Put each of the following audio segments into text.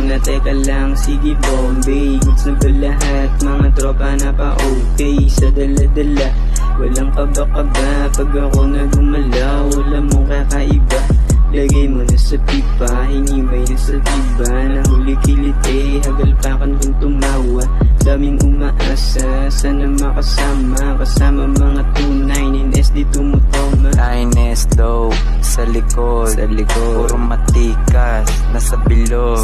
muna, teka lang, sige Bombay. Goods na ba lahat, mga tropa na pa okay. Sa dala-dala, walang kaba-kaba. Pag ako na gumalaw, wala mong kakaiba. Lagay mo na sa pipa, hinimay na sa tiba. Nahuli kilite, hagalpakan kung tumawa. Daming umaasa, sana makasama. Kasama mga tunay, nines di tumutoma. 9S daw, sa likod, puro matikas, nasa bilog.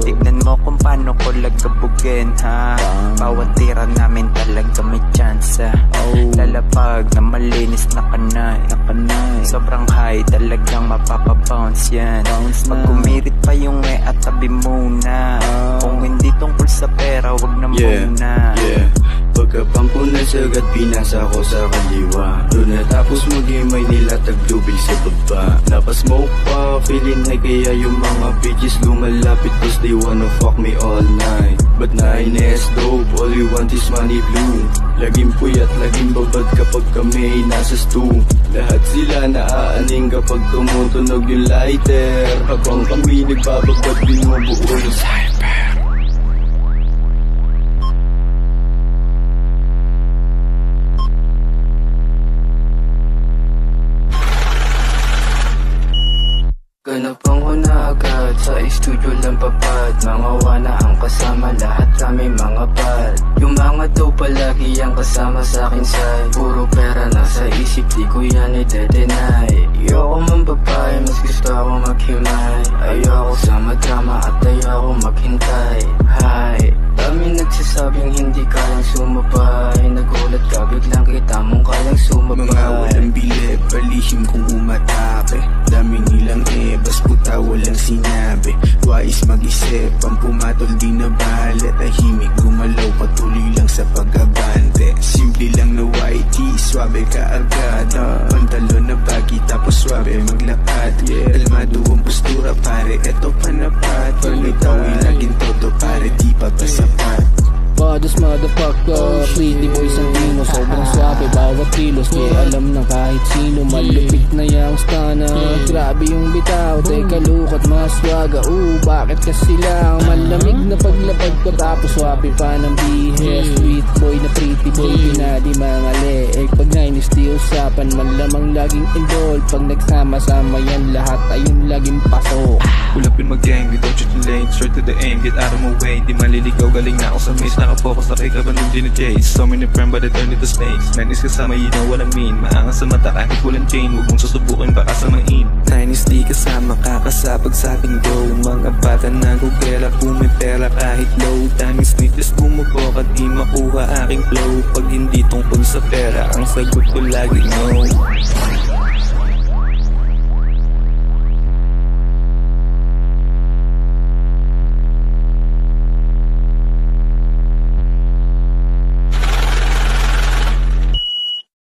Tignan mo kung paano ko lagabugin, ha. Bawat tira namin talaga may tsansa. Lalapag na malinis na kanay. Sobrang high, talagang mapapabounce yan. Pag kumirit pa yung at tabi muna. Kung hindi tungkol sa pera, wag na muna. Pagkapang ko na sagad, pinasa ko sa kaliwa. Doon natapos mag-imay nila, taglubig sa baba. Napasmoke pa, feeling high, kaya yung mga bitches lumalapit, cause they wanna fuck me all night. But 9S dope, all you want is money blue. Laging puyat, laging babad kapag kami nasa stew. Lahat sila naaaning kapag tumutunog yung lighter. Habang kami nagbabagbat, binubuo yung cyber. Ganapang ko na agad, sa studio lang papad. Mga wana ang kasama, lahat kami mga pad. Yung mga to palagi ang kasama sa akin side. Puro pera nasa isip, di ko yan i-deny. Ayoko man babae, mas gusto ako maghimay. Ayoko sa madrama at ayoko maghintay. Hi, dami nagsasabing hindi kayang sumabay. Nagulat ka, biglang kita mong kayang sumabay. Mga walang bile, palihim kong umatake. Dami nilang bas puta walang sinabi. Wais mag-isip, ang pumatol di na bahala. Tahimik gumalaw, patuloy lang sa pag-abante. Simple lang na YT, swabe ka agad. Pantalon na baggy, tapos swabe maglakad. Kalmado ang postura pare, eto panapat. Pagmitaw ilagin todo pare, di pa ba sapat. Bados motherfucker, pretty boys ang dino. Sobrang swabe, bawat kilos di alam ng kahit sino. Malupit na yung stana, grabe yung bitaw. Teka lukot, maswaga, bakit kasi lang malamig na paglapag ko, tapos swabe pa ng bihes. Sweet boy na pretty boy, pinadi mga leeg. Pag 9 di usapan, malamang laging involved. Pag nagsama-sama yan, lahat ayun laging pasok. Ulapin mag-gang, we don't shoot the lane. Straight to the aim, get out of my way. Di maliligaw, galing na ako sa miss. Nakapokus na kay kabanong gina-chase. So many friend but I turn into snakes. 9 kasama, you know what I mean. Maangas sa mata kahit walang chain. Huwag mong susubukin baka samain. 9 di kasama, kakasapag sa ating go. Mga bata na gugera, pumipera kahit low. Daming snitches bumubok at di makuha aking flow. Pag hindi tungkol sa pera, ang sagot ko lagi no.